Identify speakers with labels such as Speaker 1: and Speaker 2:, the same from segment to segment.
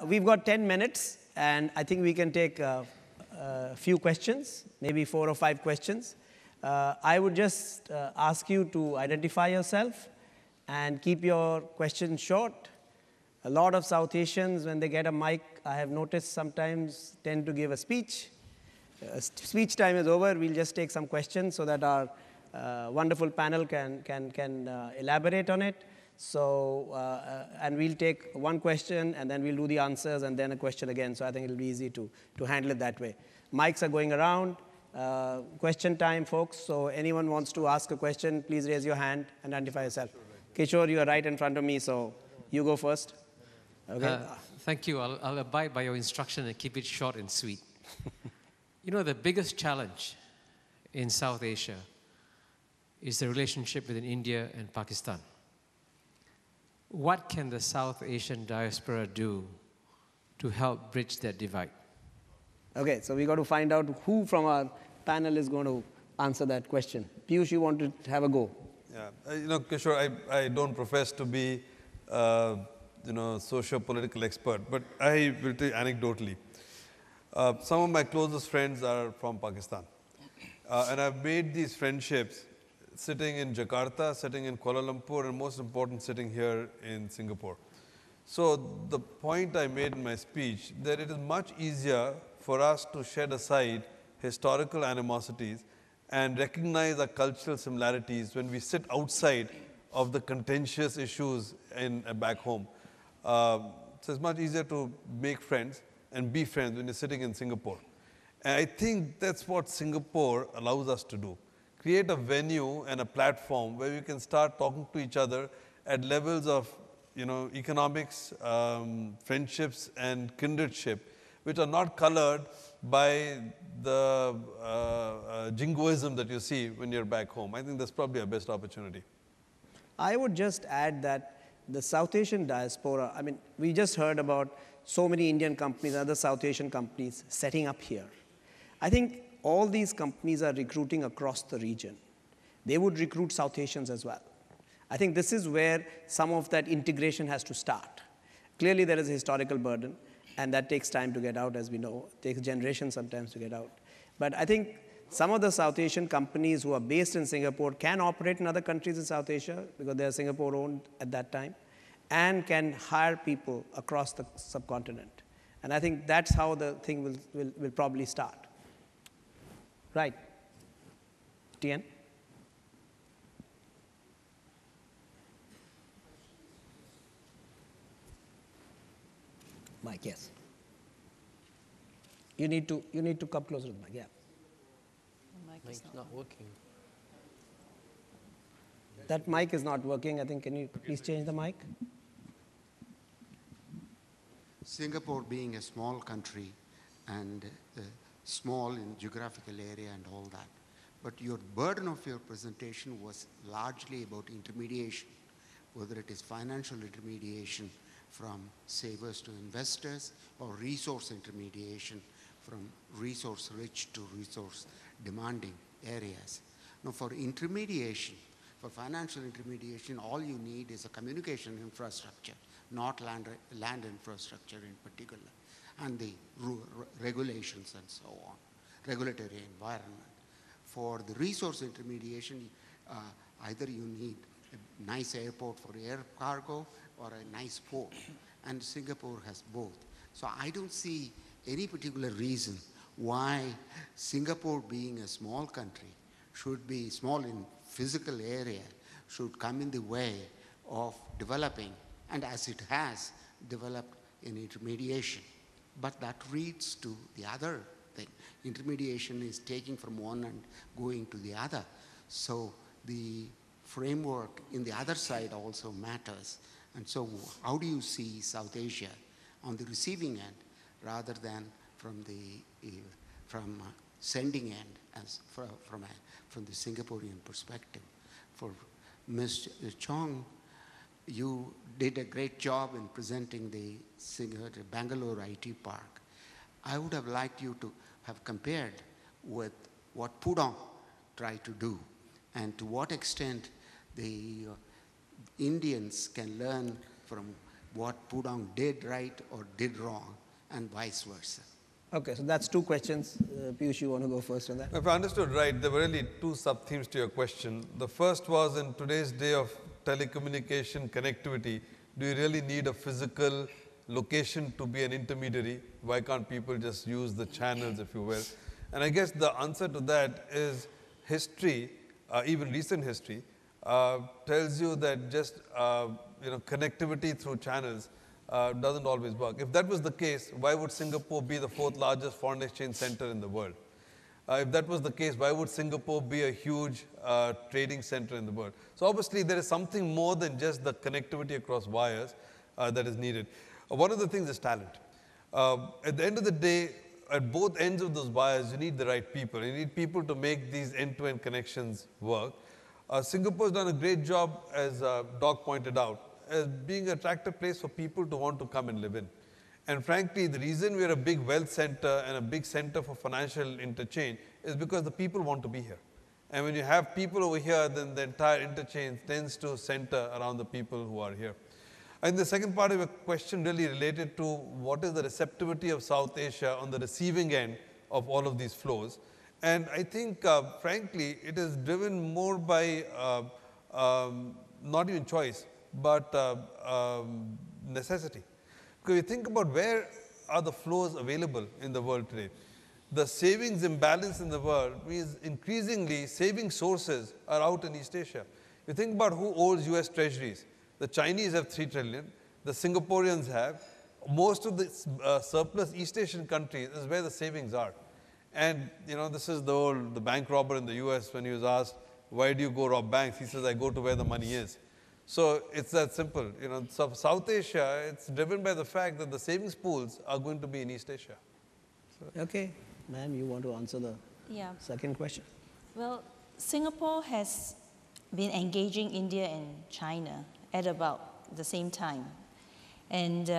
Speaker 1: We've got 10 minutes, and I think we can take a few questions, maybe 4 or 5 questions. I would just ask you to identify yourself and keep your questions short. A lot of South Asians, when they get a mic, I have noticed sometimes tend to give a speech. Speech time is over. We'll just take some questions so that our wonderful panel can elaborate on it. So, and we'll take one question, and then we'll do the answers, and then a question again. So I think it'll be easy to handle it that way. Mics are going around. Question time, folks. So anyone wants to ask a question, please raise your hand and identify yourself. Kishore, you are right in front of me, so you go first. Okay.
Speaker 2: Thank you. I'll abide by your instruction and keep it short and sweet. You know, the biggest challenge in South Asia is the relationship between India and Pakistan. What can the South Asian diaspora do to help bridge that divide?
Speaker 1: Okay, so we got to find out who from our panel is going to answer that question. Piyush, you want to have a go?
Speaker 3: Yeah, you know, Kishore, I don't profess to be, socio-political expert, but I will tell you anecdotally. Some of my closest friends are from Pakistan, and I've made these friendships sitting in Jakarta, sitting in Kuala Lumpur, and most important, sitting here in Singapore. So the point I made in my speech, that it is much easier for us to shed aside historical animosities and recognize our cultural similarities when we sit outside of the contentious issues back home. So it's much easier to make friends and be friends when you're sitting in Singapore. And I think that's what Singapore allows us to do. Create a venue and a platform where we can start talking to each other at levels of economics, friendships, and kindredship, which are not colored by the jingoism that you see when you're back home. I think that's probably our best opportunity.
Speaker 1: I would just add that the South Asian diaspora, I mean, we just heard about so many Indian companies, other South Asian companies setting up here. I think all these companies are recruiting across the region. They would recruit South Asians as well. I think this is where some of that integration has to start. Clearly, there is a historical burden, and that takes time to get out, as we know. It takes generations sometimes to get out. But I think some of the South Asian companies who are based in Singapore can operate in other countries in South Asia because they are Singapore-owned at that time, and can hire people across the subcontinent. And I think that's how the thing will probably start. Right. Tien? Mike, yes. You need to come closer to the mic, yeah.
Speaker 2: The mic is not working.
Speaker 1: That mic is not working. I think, can you please change the mic?
Speaker 4: Singapore being a small country and small in geographical area and all that, but your burden of your presentation was largely about intermediation, whether it is financial intermediation from savers to investors or resource intermediation from resource rich to resource demanding areas. Now for intermediation, for financial intermediation, all you need is a communication infrastructure, not land infrastructure in particular, and the regulations and so on, regulatory environment. For the resource intermediation, either you need a nice airport for air cargo or a nice port, and Singapore has both. So I don't see any particular reason why Singapore, being a small country, should be small in physical area, should come in the way of developing, and as it has developed in intermediation. But that leads to the other thing. Intermediation is taking from one and going to the other. So the framework in the other side also matters. And so how do you see South Asia on the receiving end rather than from the sending end as from the Singaporean perspective? For Ms. Chong, you did a great job in presenting the Bangalore IT Park. I would have liked you to have compared with what Pudong tried to do and to what extent the Indians can learn from what Pudong did right or did wrong, and vice versa.
Speaker 1: Okay, so that's two questions. Piyush, you want to go first on that?
Speaker 3: If I understood right, there were really two sub-themes to your question. The first was, in today's day of telecommunication connectivity, do you really need a physical location to be an intermediary? Why can't people just use the channels, if you will? And I guess the answer to that is history, even recent history, tells you that just connectivity through channels doesn't always work. If that was the case, why would Singapore be the fourth largest foreign exchange center in the world? If that was the case, why would Singapore be a huge trading center in the world? So obviously there is something more than just the connectivity across wires that is needed. One of the things is talent. At the end of the day, at both ends of those wires, you need the right people. You need people to make these end-to-end connections work. Singapore has done a great job, as Doc pointed out, as being an attractive place for people to want to come and live in. And frankly, the reason we're a big wealth center and a big center for financial interchange is because the people want to be here. And when you have people over here, then the entire interchange tends to center around the people who are here. And the second part of your question really related to what is the receptivity of South Asia on the receiving end of all of these flows. And I think, frankly, it is driven more by not even choice, but necessity. Because you think about where are the flows available in the world today. The savings imbalance in the world means increasingly saving sources are out in East Asia. You think about who owns US treasuries. The Chinese have 3 trillion, the Singaporeans have. Most of the surplus East Asian countries is where the savings are. And this is the bank robber in the US when he was asked, why do you go rob banks? He says, I go to where the money is. So it's that simple. So South Asia, it's driven by the fact that the savings pools are going to be in East Asia. So.
Speaker 1: Okay, ma'am, you want to answer the second question?
Speaker 5: Well, Singapore has been engaging India and China at about the same time. And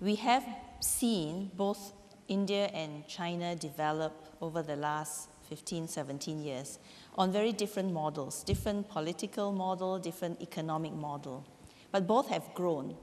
Speaker 5: we have seen both India and China develop over the last 15, 17 years on very different models, different political model, different economic model. But both have grown,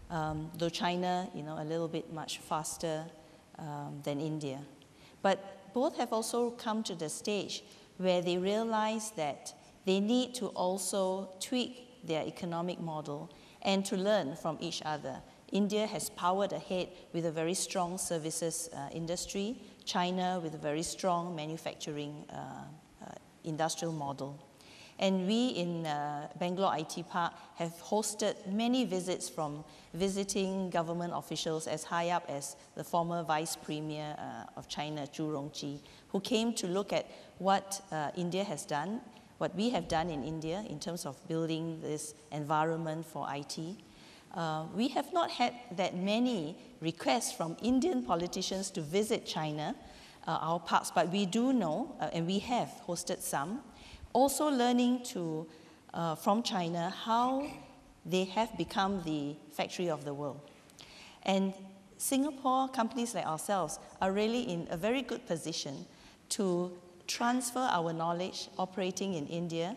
Speaker 5: though China, a little bit much faster than India. But both have also come to the stage where they realize that they need to also tweak their economic model and to learn from each other. India has powered ahead with a very strong services industry, China with a very strong manufacturing industrial model. And we in Bangalore IT Park have hosted many visits from visiting government officials as high up as the former Vice Premier of China, Zhu Rongji, who came to look at what India has done, what we have done in India in terms of building this environment for IT. We have not had that many requests from Indian politicians to visit China, our parks, but we do know, and we have hosted some, also learning from China how they have become the factory of the world. And Singapore companies like ourselves are really in a very good position to transfer our knowledge operating in India,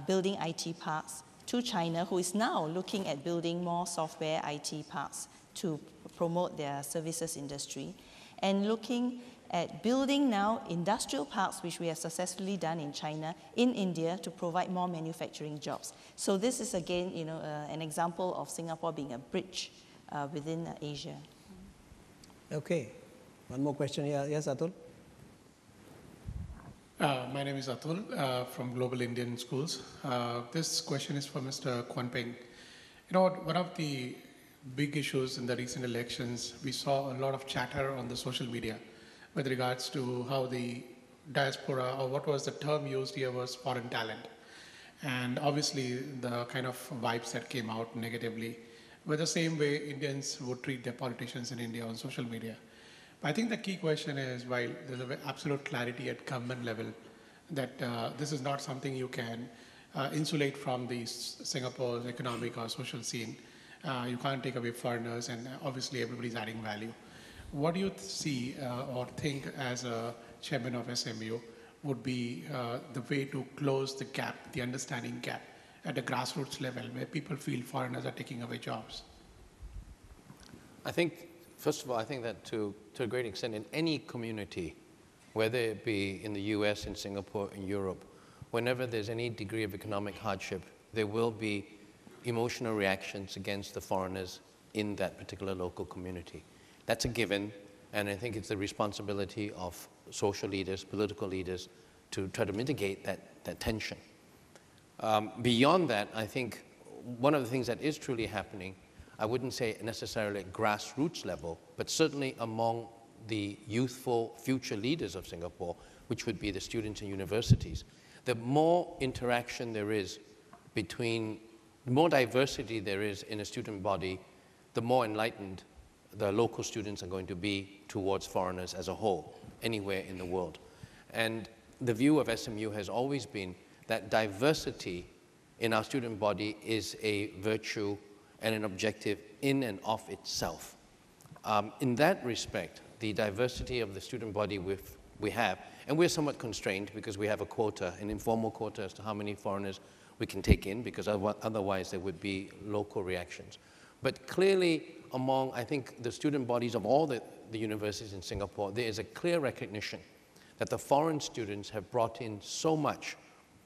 Speaker 5: building IT parks, to China, who is now looking at building more software IT parks to promote their services industry, and looking at building now industrial parks, which we have successfully done in China, in India, to provide more manufacturing jobs. So this is again, an example of Singapore being a bridge within Asia.
Speaker 1: Okay, one more question here. Yes, Atul?
Speaker 6: My name is Atul from Global Indian Schools. This question is for Mr. Kwon Peng. One of the big issues in the recent elections, we saw a lot of chatter on the social media with regards to how the diaspora, or what was the term used here, was foreign talent. And obviously the kind of vibes that came out negatively were the same way Indians would treat their politicians in India on social media. But I think the key question is, while there's an absolute clarity at government level that this is not something you can insulate from the Singapore's economic or social scene. You can't take away foreigners, and obviously everybody's adding value. What do you see or think as a chairman of SMU would be the way to close the gap, the understanding gap at the grassroots level where people feel foreigners are taking away jobs?
Speaker 7: I think, first of all, I think that to a great extent in any community, whether it be in the US, in Singapore, in Europe, whenever there's any degree of economic hardship, there will be emotional reactions against the foreigners in that particular local community. That's a given, and I think it's the responsibility of social leaders, political leaders, to try to mitigate that tension. Beyond that, I think one of the things that is truly happening, I wouldn't say necessarily at grassroots level, but certainly among the youthful future leaders of Singapore, which would be the students in universities, the more interaction there is between, the more diversity there is in a student body, the more enlightened the local students are going to be towards foreigners as a whole, anywhere in the world. And the view of SMU has always been that diversity in our student body is a virtue and an objective in and of itself. In that respect, the diversity of the student body we have, and we're somewhat constrained because we have a quota, an informal quota as to how many foreigners we can take in, because otherwise there would be local reactions. But clearly among, I think, the student bodies of all the universities in Singapore, there is a clear recognition that the foreign students have brought in so much,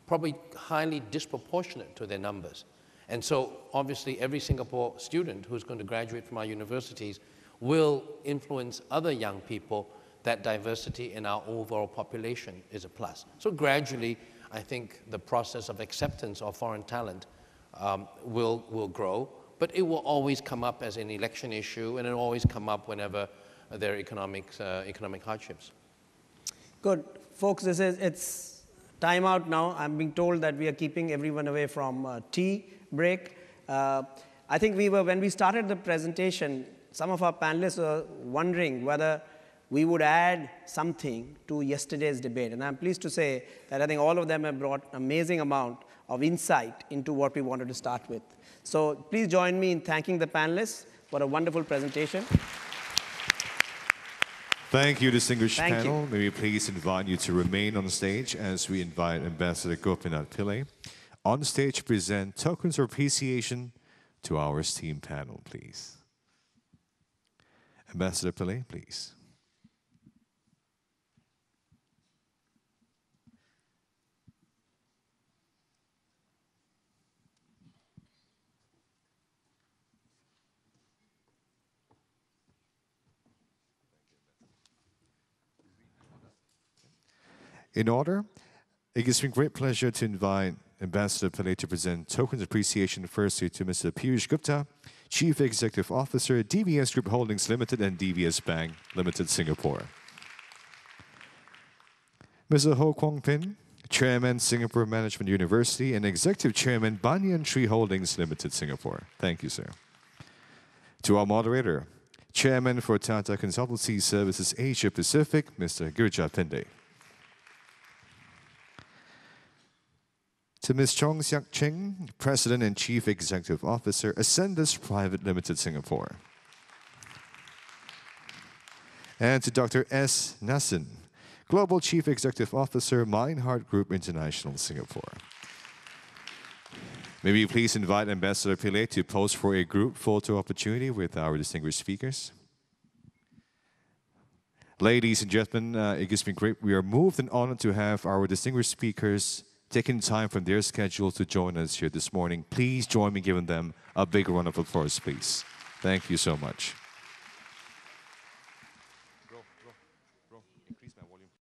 Speaker 7: probably highly disproportionate to their numbers. And so obviously every Singapore student who's going to graduate from our universities will influence other young people. That diversity in our overall population is a plus. So gradually, I think the process of acceptance of foreign talent will grow, but it will always come up as an election issue, and it will always come up whenever there are economic hardships.
Speaker 1: Good. Folks, it's time out now. I'm being told that we are keeping everyone away from tea break. I think when we started the presentation, some of our panelists were wondering whether we would add something to yesterday's debate. And I'm pleased to say that I think all of them have brought an amazing amount of insight into what we wanted to start with. So please join me in thanking the panelists for a wonderful presentation.
Speaker 8: Thank you, distinguished panel. May we please invite you to remain on stage as we invite Ambassador Gopinath Pillai on stage to present tokens of appreciation to our esteemed panel, please. Ambassador Pillai, please. In order, it gives me great pleasure to invite Ambassador Pillai to present tokens of appreciation firstly to Mr. Piyush Gupta, Chief Executive Officer, DBS Group Holdings Limited and DBS Bank Limited, Singapore. Mr. Ho Kwon Pin, Chairman, Singapore Management University and Executive Chairman, Banyan Tree Holdings Limited, Singapore. Thank you, sir. To our moderator, Chairman for Tata Consultancy Services Asia Pacific, Mr. Girija Pande. To Ms. Chong Siak Ching, President and Chief Executive Officer, Ascendus Private Limited, Singapore. And to Dr. S. Nasim, Global Chief Executive Officer, Meinhardt Group International, Singapore. May we please invite Ambassador Pillai to pose for a group photo opportunity with our distinguished speakers. Ladies and gentlemen, it gives me great, we are moved and honored to have our distinguished speakers taking time from their schedule to join us here this morning. Please join me giving them a big round of applause, please. Thank you so much. Increase my